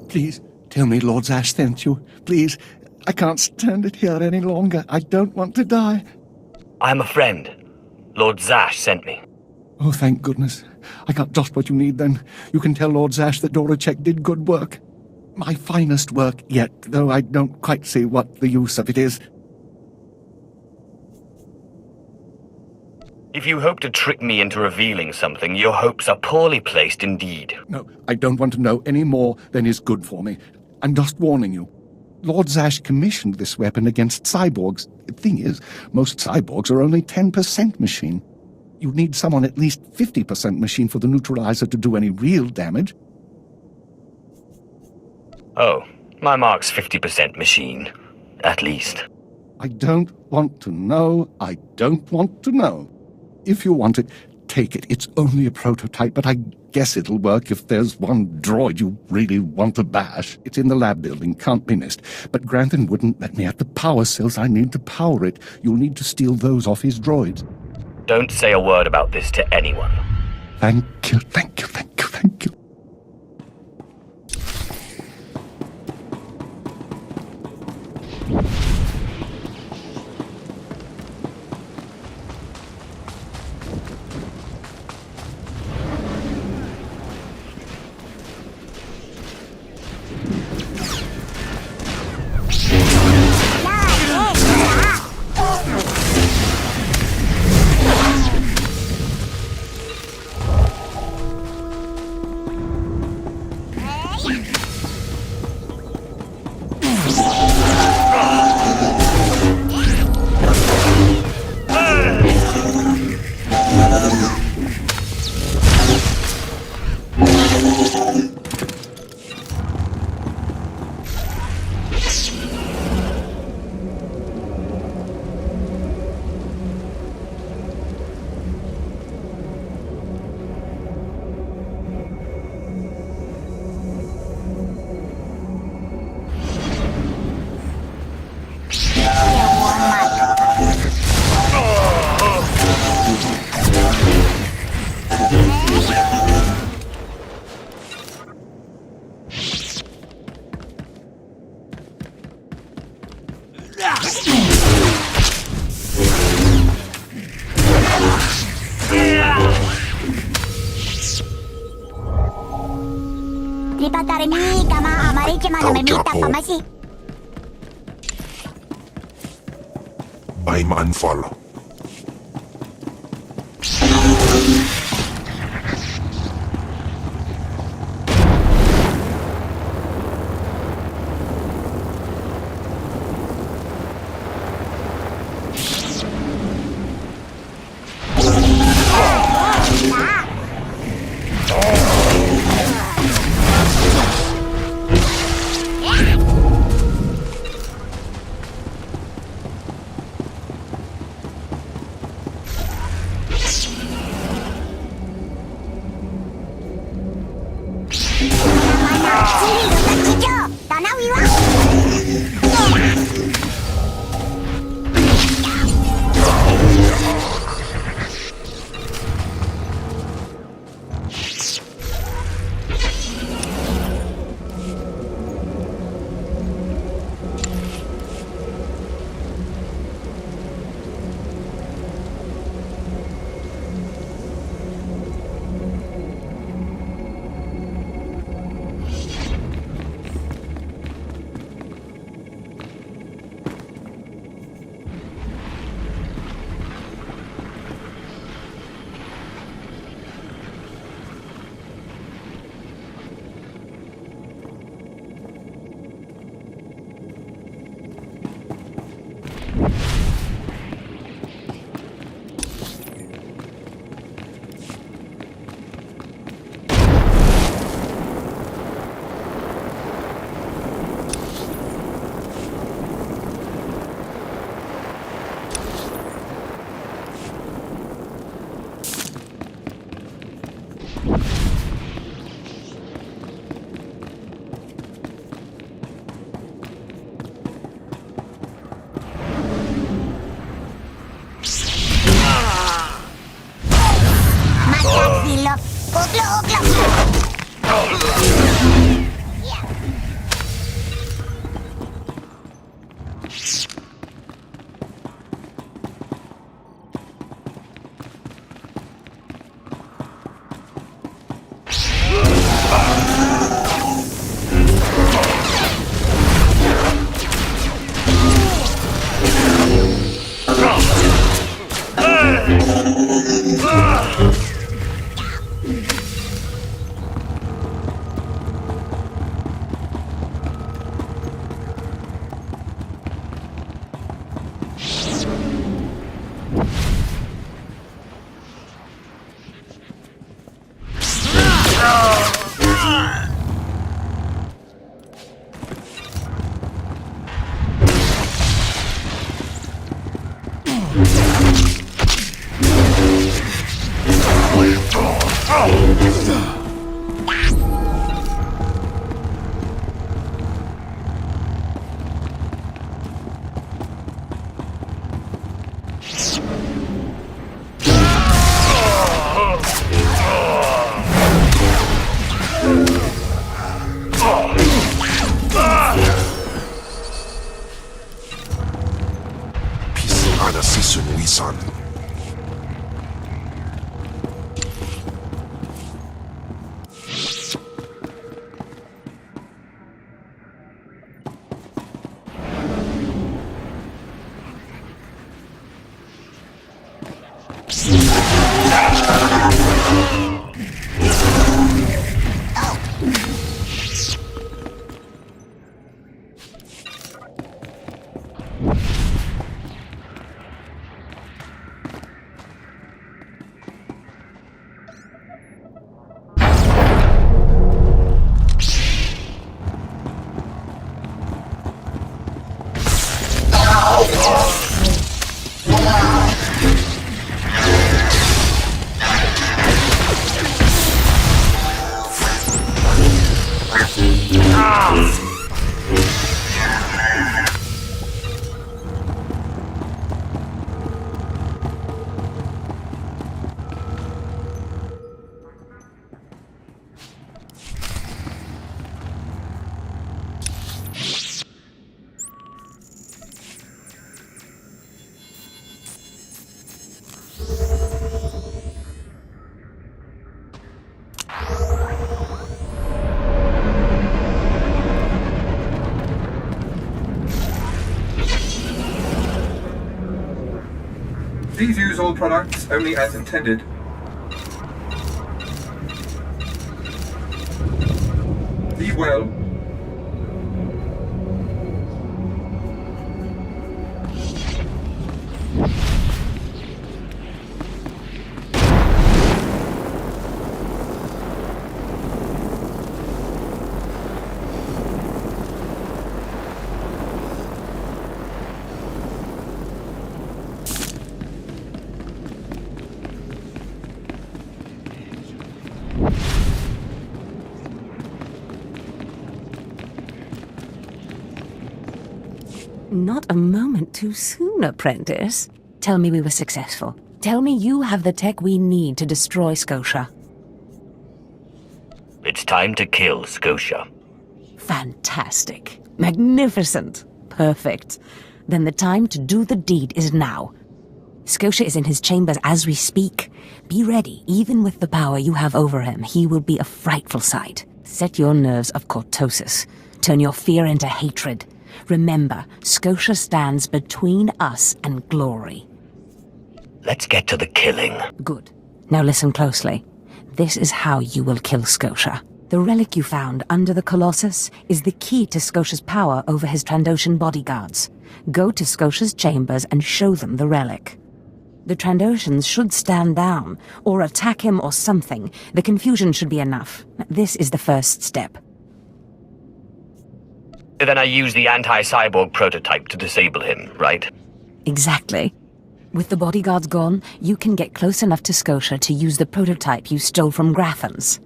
Please, tell me Lord Zash sent you. Please, I can't stand it here any longer. I don't want to die. I'm a friend. Lord Zash sent me. Oh, thank goodness. I got just what you need, then. You can tell Lord Zash that Doracek did good work. My finest work yet, though I don't quite see what the use of it is. If you hope to trick me into revealing something, your hopes are poorly placed indeed. No, I don't want to know any more than is good for me. I'm just warning you. Lord Zash commissioned this weapon against cyborgs. The thing is, most cyborgs are only 10% machine. You need someone at least 50% machine for the neutralizer to do any real damage. Oh, my mark's 50% machine. At least. I don't want to know. I don't want to know. If you want it, take it. It's only a prototype, but I guess it'll work if there's one droid you really want to bash. It's in the lab building, can't be missed. But Grantham wouldn't let me at the power cells I need to power it. You'll need to steal those off his droids. Don't say a word about this to anyone. Thank you, thank you, thank you, thank you. I'm unfollow. Listen, wee son. Please use all products only as intended. Be well. Not a moment too soon, apprentice. Tell me we were successful. Tell me you have the tech we need to destroy Scotia. It's time to kill Scotia. Fantastic. Magnificent. Perfect. Then the time to do the deed is now. Scotia is in his chambers as we speak. Be ready. Even with the power you have over him, he will be a frightful sight. Set your nerves of cortosis. Turn your fear into hatred. Remember, Scotia stands between us and glory. Let's get to the killing. Good. Now listen closely. This is how you will kill Scotia. The relic you found under the Colossus is the key to Scotia's power over his Trandoshan bodyguards. Go to Scotia's chambers and show them the relic. The Trandoshans should stand down, or attack him or something. The confusion should be enough. This is the first step. Then I use the anti-cyborg prototype to disable him, right? Exactly. With the bodyguards gone, you can get close enough to Scotia to use the prototype you stole from Grathans.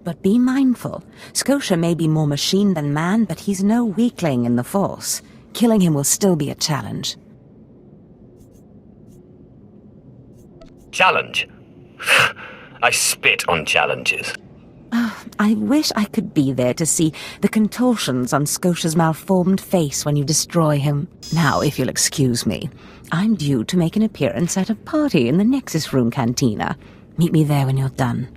But be mindful. Scotia may be more machine than man, but he's no weakling in the Force. Killing him will still be a challenge. Challenge? I spit on challenges. I wish I could be there to see the contortions on Scotia's malformed face when you destroy him. Now, if you'll excuse me, I'm due to make an appearance at a party in the Nexus Room Cantina. Meet me there when you're done.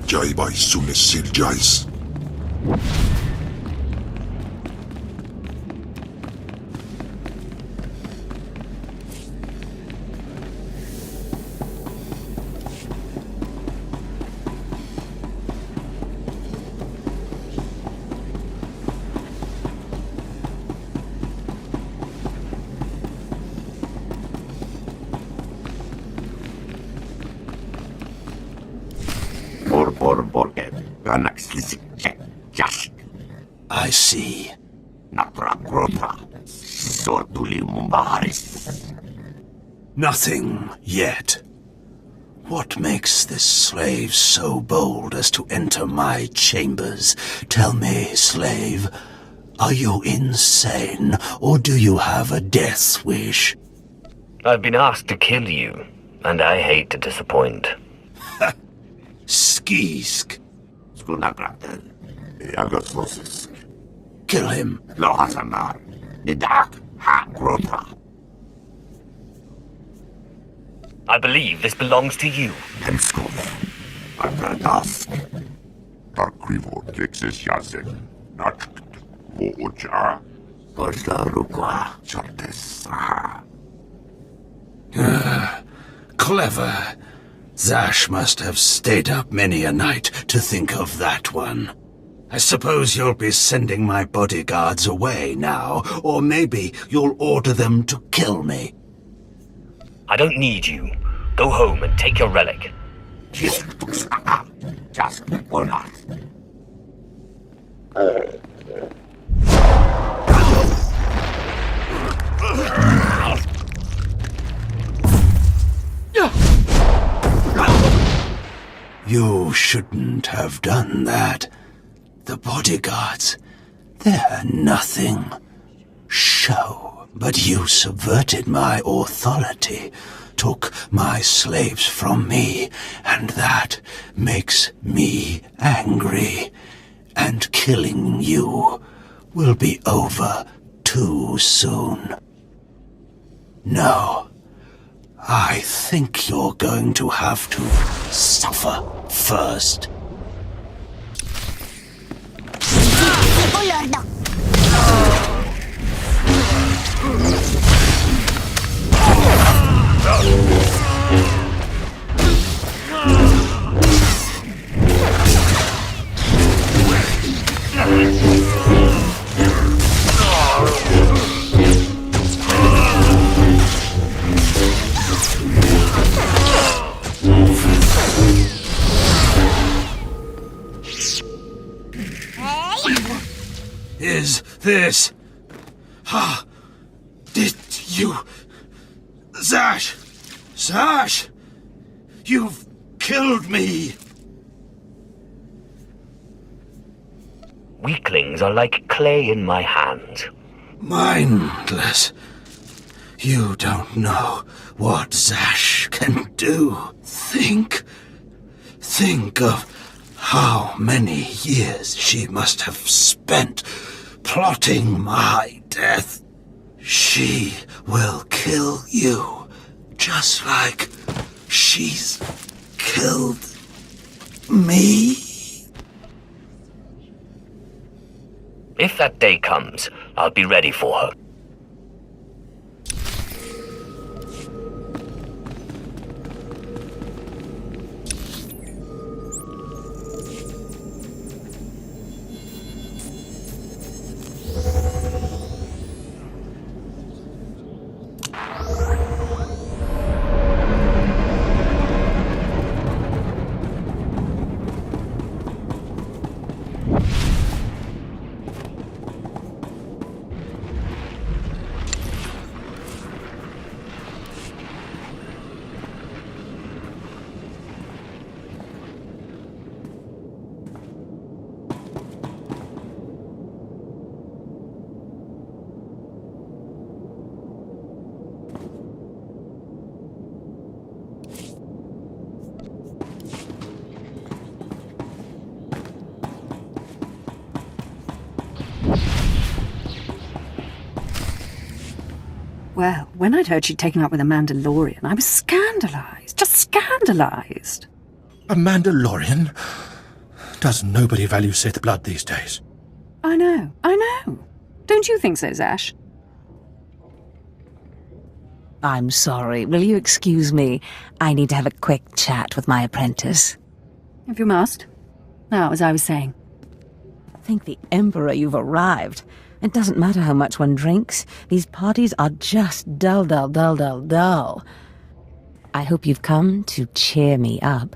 Jai by Sunis Sir Jais. I see. Nothing yet. What makes this slave so bold as to enter my chambers? Tell me, slave, are you insane, or do you have a death wish? I've been asked to kill you, and I hate to disappoint. Gisk. Skunagraten. Jagososisk. Kill him. Lohasanar. Nidak. Hagrota. I believe this belongs to you. Hemskov. Atradask. Takrivo Texas Yasen. Nacht. Voja. Postarukwa. Chartesa. Clever. Zash must have stayed up many a night to think of that one. I suppose you'll be sending my bodyguards away now, or maybe you'll order them to kill me. I don't need you. Go home and take your relic. Just one. You shouldn't have done that. The bodyguards, they're nothing. Show. But you subverted my authority, took my slaves from me, and that makes me angry. And killing you will be over too soon. No. I think you're going to have to suffer first. Is this... Did you... Zash! Zash! You've killed me! Weaklings are like clay in my hands. Mindless. You don't know what Zash can do. Think of how many years she must have spent plotting my death. She will kill you, just like she's killed me. If that day comes, I'll be ready for her. Well, when I'd heard she'd taken up with a Mandalorian, I was scandalized. Just scandalized. A Mandalorian? Does nobody value Sith blood these days? I know. Don't you think so, Zash? I'm sorry. Will you excuse me? I need to have a quick chat with my apprentice. If you must. Now, as I was saying. Thank the Emperor you've arrived. It doesn't matter how much one drinks. These parties are just dull. I hope you've come to cheer me up.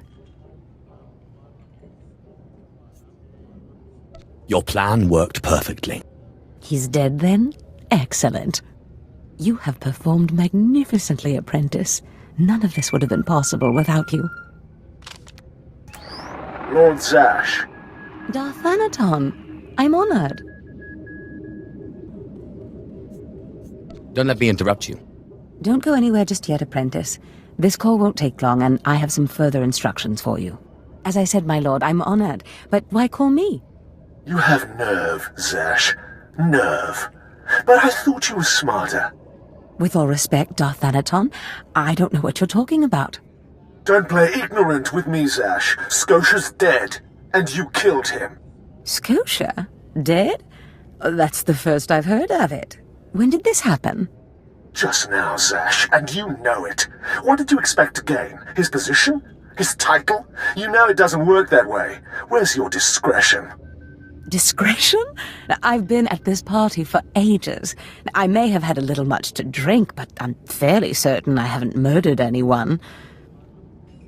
Your plan worked perfectly. He's dead then? Excellent. You have performed magnificently, apprentice. None of this would have been possible without you. Lord Zash. Darth Thanaton, I'm honored. Don't let me interrupt you. Don't go anywhere just yet, apprentice. This call won't take long, and I have some further instructions for you. As I said, my lord, I'm honored. But why call me? You have nerve, Zash. Nerve. But I thought you were smarter. With all respect, Darth Thanaton, I don't know what you're talking about. Don't play ignorant with me, Zash. Scotia's dead, and you killed him. Scotia? Dead? That's the first I've heard of it. When did this happen? Just now, Zash, and you know it. What did you expect to gain? His position? His title? You know it doesn't work that way. Where's your discretion? Discretion? I've been at this party for ages. I may have had a little much to drink, but I'm fairly certain I haven't murdered anyone.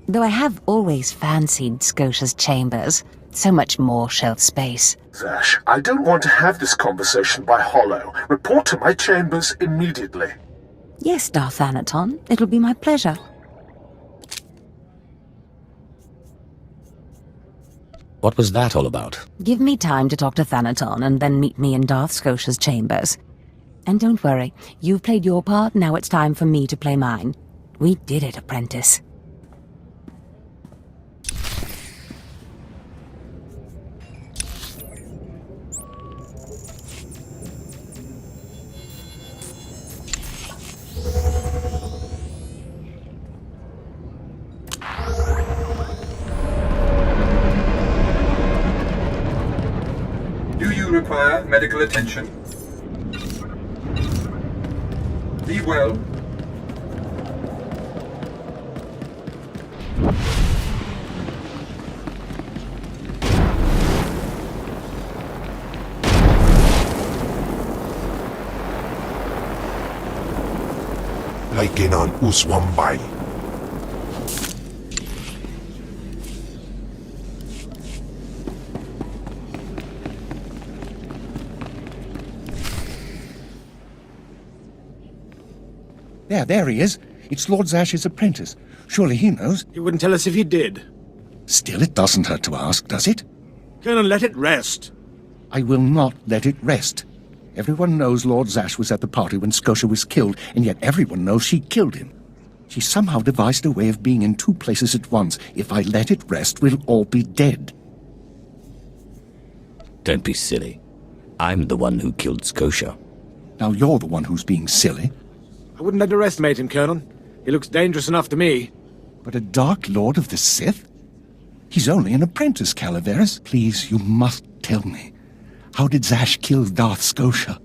Though I have always fancied Scotia's chambers. So much more shelf space. Zash, I don't want to have this conversation by hollow. Report to my chambers immediately. Yes, Darth Thanaton. It'll be my pleasure. What was that all about? Give me time to talk to Thanaton and then meet me in Darth Scotia's chambers. And don't worry, you've played your part, now it's time for me to play mine. We did it, apprentice. Require medical attention. Be well. Laikenan uswambay. There he is. It's Lord Zash's apprentice. Surely he knows. You wouldn't tell us if he did. Still, it doesn't hurt to ask, does it? Colonel, let it rest. I will not let it rest. Everyone knows Lord Zash was at the party when Scotia was killed, and yet everyone knows she killed him. She somehow devised a way of being in two places at once. If I let it rest, we'll all be dead. Don't be silly. I'm the one who killed Scotia. Now you're the one who's being silly. I wouldn't underestimate him, Colonel. He looks dangerous enough to me. But a Dark Lord of the Sith? He's only an apprentice, Calaveras. Please, you must tell me. How did Zash kill Darth Scotia?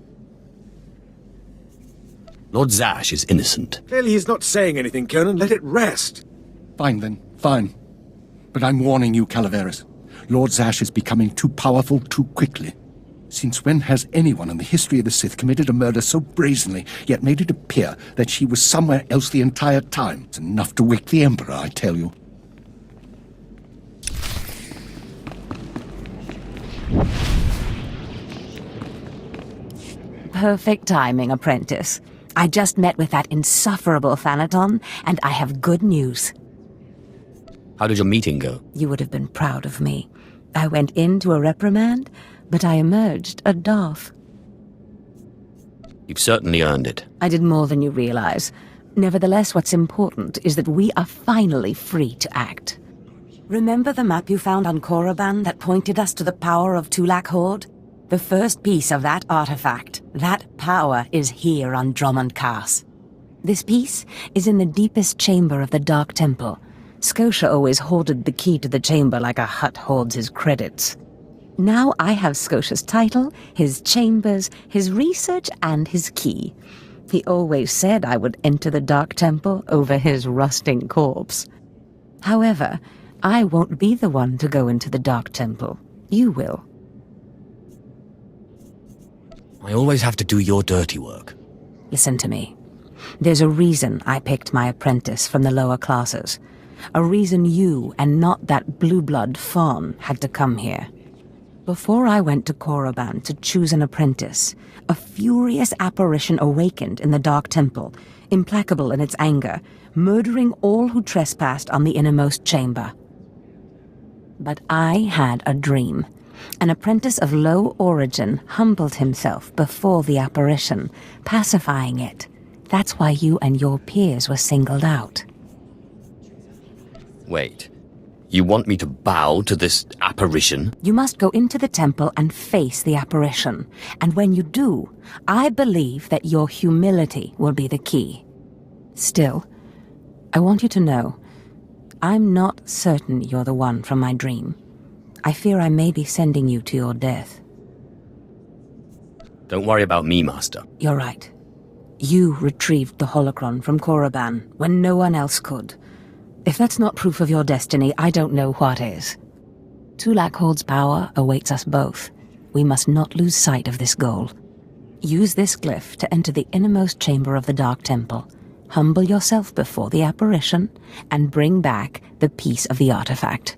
Lord Zash is innocent. Clearly he's not saying anything, Colonel. Let it rest. Fine then, fine. But I'm warning you, Calaveras. Lord Zash is becoming too powerful too quickly. Since when has anyone in the history of the Sith committed a murder so brazenly, yet made it appear that she was somewhere else the entire time? It's enough to wake the Emperor, I tell you. Perfect timing, apprentice. I just met with that insufferable Thanaton, and I have good news. How did your meeting go? You would have been proud of me. I went into a reprimand, but I emerged a Darth. You've certainly earned it. I did more than you realize. Nevertheless, what's important is that we are finally free to act. Remember the map you found on Korriban that pointed us to the power of Tulak Horde? The first piece of that artifact, that power, is here on Drummond Cass. This piece is in the deepest chamber of the Dark Temple. Scotia always hoarded the key to the chamber like a Hutt hoards his credits. Now I have Scotia's title, his chambers, his research, and his key. He always said I would enter the Dark Temple over his rusting corpse. However, I won't be the one to go into the Dark Temple. You will. I always have to do your dirty work. Listen to me. There's a reason I picked my apprentice from the lower classes. A reason you, and not that blue-blood fawn, had to come here. Before I went to Korriban to choose an apprentice, a furious apparition awakened in the Dark Temple, implacable in its anger, murdering all who trespassed on the innermost chamber. But I had a dream. An apprentice of low origin humbled himself before the apparition, pacifying it. That's why you and your peers were singled out. Wait. You want me to bow to this apparition? You must go into the temple and face the apparition. And when you do, I believe that your humility will be the key. Still, I want you to know, I'm not certain you're the one from my dream. I fear I may be sending you to your death. Don't worry about me, Master. You're right. You retrieved the holocron from Korriban when no one else could. If that's not proof of your destiny, I don't know what is. Tulak Hold's power awaits us both. We must not lose sight of this goal. Use this glyph to enter the innermost chamber of the Dark Temple. Humble yourself before the apparition, and bring back the piece of the artifact.